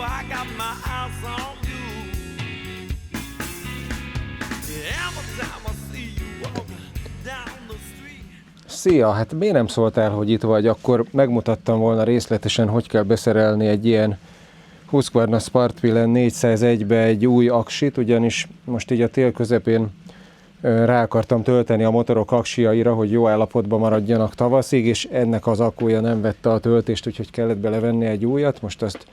I got my eyes on you. Every time I see you walking down the street. Szia, hát miért nem szóltál, hogy itt vagy? Akkor megmutattam volna részletesen, hogy kell beszerelni egy ilyen Husqvarna Spartwilen 401-be egy új aksit, ugyanis most így a tél közepén rá akartam tölteni a motorok aksiaira, hogy jó állapotban maradjanak tavaszig, és ennek az akkúja nem vette a töltést, úgyhogy kellett belevenni egy újat. Most azt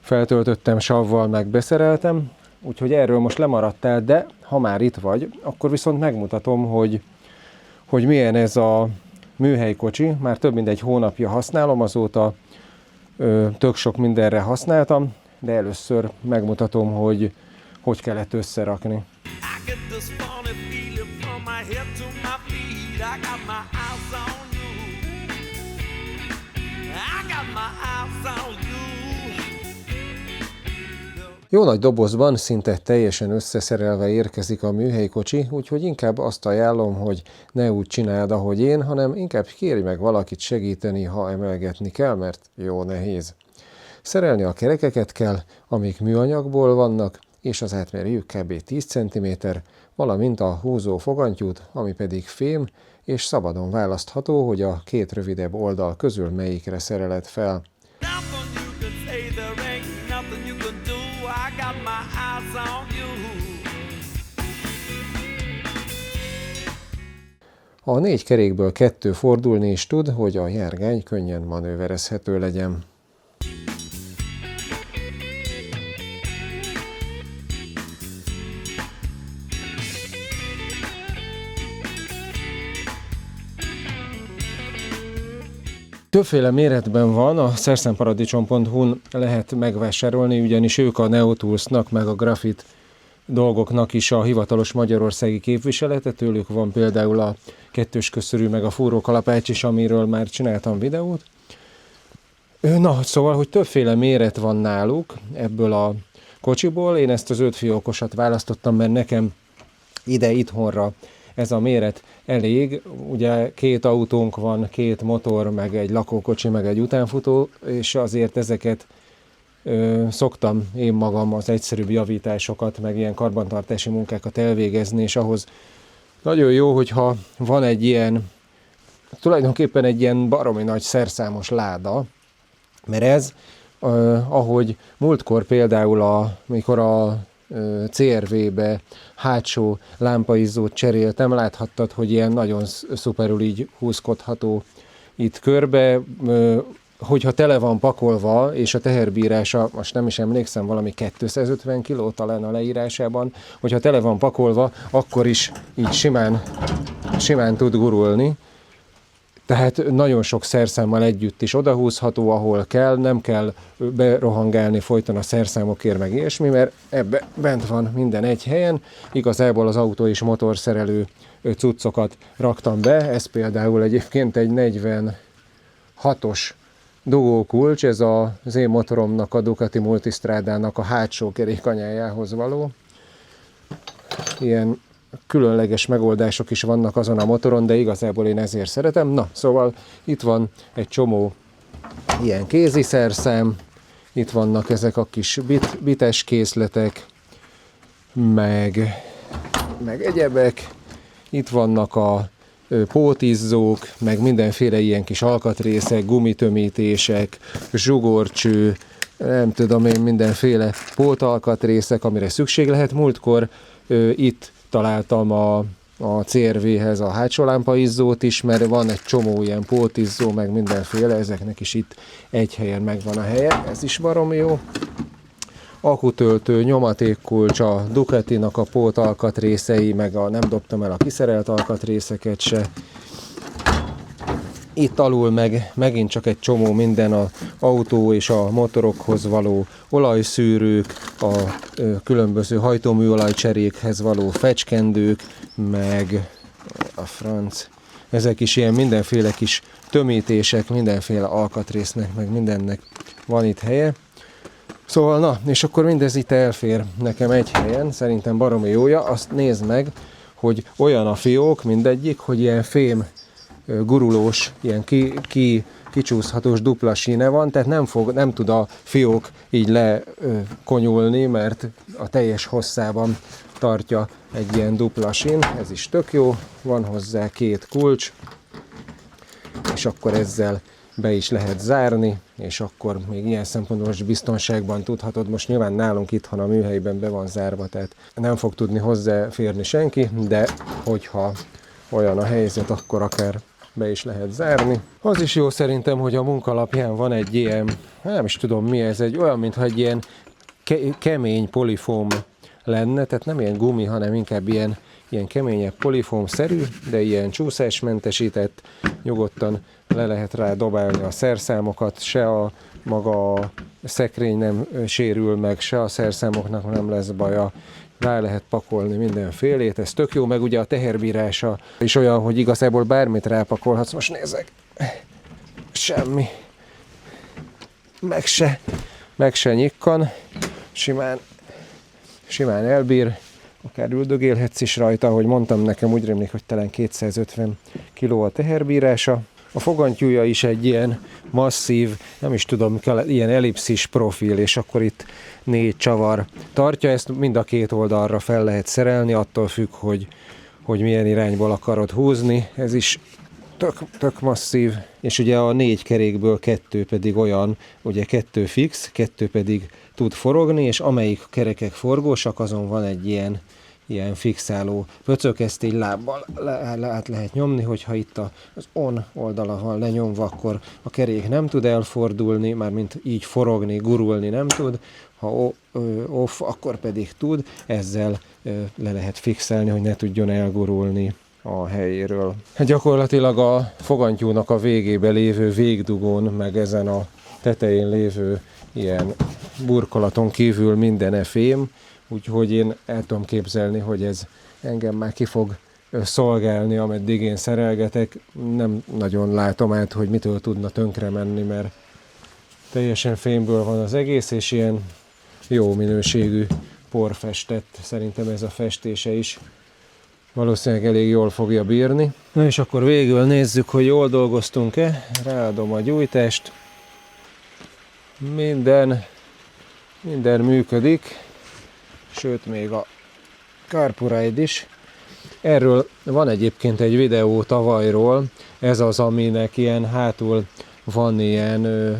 feltöltöttem savval, meg beszereltem, úgyhogy erről most lemaradtál, de ha már itt vagy, akkor viszont megmutatom, hogy milyen ez a műhelykocsi. Már több mint egy hónapja használom, azóta tök sok mindenre használtam, de először megmutatom, hogy kellett összerakni. Jó nagy dobozban, szinte teljesen összeszerelve érkezik a műhelykocsi, úgyhogy inkább azt ajánlom, hogy ne úgy csináld, ahogy én, hanem inkább kérj meg valakit segíteni, ha emelgetni kell, mert jó nehéz. Szerelni a kerekeket kell, amik műanyagból vannak, és az átmérőjük kb. 10 cm, valamint a húzó fogantyút, ami pedig fém, és szabadon választható, hogy a két rövidebb oldal közül melyikre szereled fel. A 4 kerékből 2 fordulni is tud, hogy a járgány könnyen manőverezhető legyen. Többféle méretben van, a szerszámparadicsom.hu-n lehet megvásárolni, ugyanis ők a Neotools-nak meg a Graphite dolgoknak is a hivatalos magyarországi képviselete, tőlük van például a kettős köszörű meg a fúrókalapács is, amiről már csináltam videót. Na, szóval, hogy többféle méret van náluk ebből a kocsiból, én ezt az 5 fiókosat választottam, mert nekem ide itthonra ez a méret elég. Ugye 2 autónk van, 2 motor, meg egy lakókocsi, meg egy utánfutó, és azért ezeket szoktam én magam az egyszerűbb javításokat, meg ilyen karbantartási munkákat elvégezni, és ahhoz nagyon jó, hogyha van egy ilyen, tulajdonképpen egy ilyen baromi nagy szerszámos láda, mert ez, ahogy múltkor például, amikor a CRV-be hátsó lámpaizzót cseréltem, láthattad, hogy ilyen nagyon szuperül így húzkodható itt körbe, hogyha tele van pakolva, és a teherbírása, most nem is emlékszem, valami 250 kg talán a leírásában, hogyha tele van pakolva, akkor is így simán tud gurulni. Tehát nagyon sok szerszámmal együtt is odahúzható, ahol kell, nem kell berohangálni folyton a szerszámokért, meg ilyesmi, mert ebbe bent van minden egy helyen. Igazából az autó és motorszerelő cuccokat raktam be, ez például egyébként egy 46-os dugókulcs, ez az én motoromnak, a Ducati Multistrádának a hátsó kerékanyájához való. Ilyen különleges megoldások is vannak azon a motoron, de igazából én ezért szeretem. Na, szóval itt van egy csomó ilyen kézi szerszám, itt vannak ezek a kis bites készletek, meg egyebek, itt vannak a pótizzók, meg mindenféle ilyen kis alkatrészek, gumitömítések, zsugorcső, nem tudom én, mindenféle pótalkatrészek, amire szükség lehet. Múltkor itt találtam a CRV-hez a hátsó lámpaizzót is, mert van egy csomó ilyen pótizzó, meg mindenféle, ezeknek is itt egy helyen megvan a helye, ez is baromi jó. Akutöltő, nyomatékkulcs, a Ducatinak a pót alkatrészei, meg nem dobtam el a kiszerelt alkatrészeket se. Itt alul megint csak egy csomó minden, az autó és a motorokhoz való olajszűrők, a különböző hajtóműolajcserékhez való fecskendők, meg a franc. Ezek is ilyen mindenféle kis tömítések, mindenféle alkatrésznek, meg mindennek van itt helye. Szóval na, és akkor mindez itt elfér nekem egy helyen, szerintem baromi jója. Azt nézd meg, hogy olyan a fiók mindegyik, hogy ilyen fém gurulós, ilyen kicsúszhatós dupla síne van, tehát nem tud a fiók így lekonyulni, mert a teljes hosszában tartja egy ilyen dupla sín. Ez is tök jó, van hozzá 2 kulcs, és akkor ezzel be is lehet zárni, és akkor még ilyen szempontból most biztonságban tudhatod. Most nyilván nálunk itthon a műhelyben be van zárva, tehát nem fog tudni hozzáférni senki, de hogyha olyan a helyzet, akkor akár be is lehet zárni. Az is jó szerintem, hogy a munkalapján van egy ilyen, nem is tudom mi ez, egy olyan, mintha egy ilyen kemény polifóm lenne, tehát nem ilyen gumi, hanem inkább ilyen keményebb polifóm-szerű, de ilyen csúszásmentesített, nyugodtan le lehet rá dobálni a szerszámokat, se a maga a szekrény nem sérül meg, se a szerszámoknak nem lesz baja, rá lehet pakolni mindenfélét, ez tök jó, meg ugye a teherbírása is olyan, hogy igazából bármit rápakolhatsz, most nézzek, semmi, meg se nyikkan, simán elbír, akár üldögélhetsz is rajta, ahogy mondtam, nekem úgy rémlik, hogy talán 250 kg a teherbírása. A fogantyúja is egy ilyen masszív, nem is tudom, ilyen ellipszis profil, és akkor itt 4 csavar tartja, ezt mind a 2 oldalra fel lehet szerelni, attól függ, hogy milyen irányból akarod húzni, ez is tök masszív, és ugye a 4 kerékből 2 pedig olyan, ugye 2 fix, 2 pedig tud forogni, és amelyik kerekek forgósak, azon van egy ilyen fixáló pöcök, ezt így lábbal át lehet nyomni, hogyha itt az on oldala van lenyomva, akkor a kerék nem tud elfordulni, mármint így forogni, gurulni nem tud, ha off, akkor pedig tud, ezzel le lehet fixelni, hogy ne tudjon elgurulni a helyéről. Gyakorlatilag a fogantyúnak a végébe lévő végdugón, meg ezen a tetején lévő ilyen burkolaton kívül minden fém, úgyhogy én el tudom képzelni, hogy ez engem már ki fog szolgálni, ameddig én szerelgetek. Nem nagyon látom át, hogy mitől tudna tönkre menni, mert teljesen fémből van az egész, és ilyen jó minőségű porfestett. Szerintem ez a festése is valószínűleg elég jól fogja bírni. Na és akkor végül nézzük, hogy jól dolgoztunk-e. Ráadom a gyújtást. Minden működik, sőt még a Carpuride is. Erről van egyébként egy videó tavalyról, ez az, aminek ilyen hátul van ilyen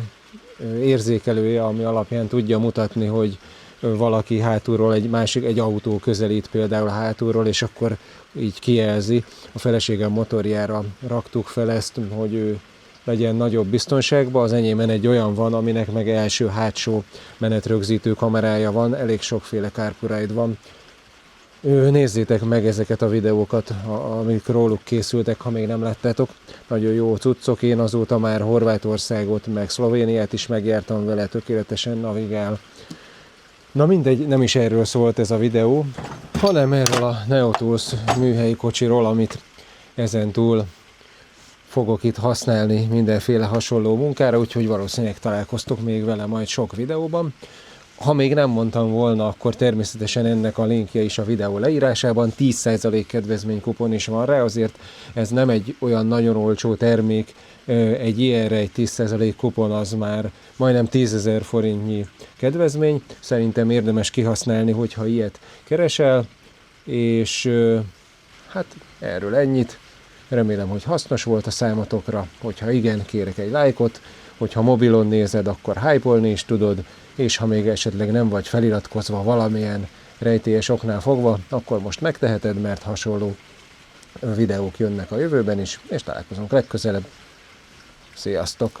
érzékelője, ami alapján tudja mutatni, hogy valaki hátulról egy autó közelít például hátulról, és akkor így kijelzi. A feleségem motorjára raktuk fel ezt, hogy ő legyen nagyobb biztonságban. Az enyémen egy olyan van, aminek meg első-hátsó menetrögzítő kamerája van, elég sokféle Carpuride van. Nézzétek meg ezeket a videókat, amik róluk készültek, ha még nem láttátok. Nagyon jó cuccok, én azóta már Horvátországot, meg Szlovéniát is megjártam vele, tökéletesen navigál. Na mindegy, nem is erről szólt ez a videó, hanem erről a Neotools műhelyi kocsiról, amit ezentúl fogok itt használni mindenféle hasonló munkára, úgyhogy valószínűleg találkoztok még vele majd sok videóban. Ha még nem mondtam volna, akkor természetesen ennek a linkje is a videó leírásában, 10% kedvezménykupon is van rá, azért ez nem egy olyan nagyon olcsó termék, egy ilyenre egy 10% kupon az már majdnem 10 000 forintnyi kedvezmény, szerintem érdemes kihasználni, hogyha ilyet keresel, és hát erről ennyit. Remélem, hogy hasznos volt a számotokra, hogyha igen, kérek egy lájkot, hogyha mobilon nézed, akkor hype-olni is tudod, és ha még esetleg nem vagy feliratkozva valamilyen rejtélyes oknál fogva, akkor most megteheted, mert hasonló videók jönnek a jövőben is, és találkozunk legközelebb. Sziasztok!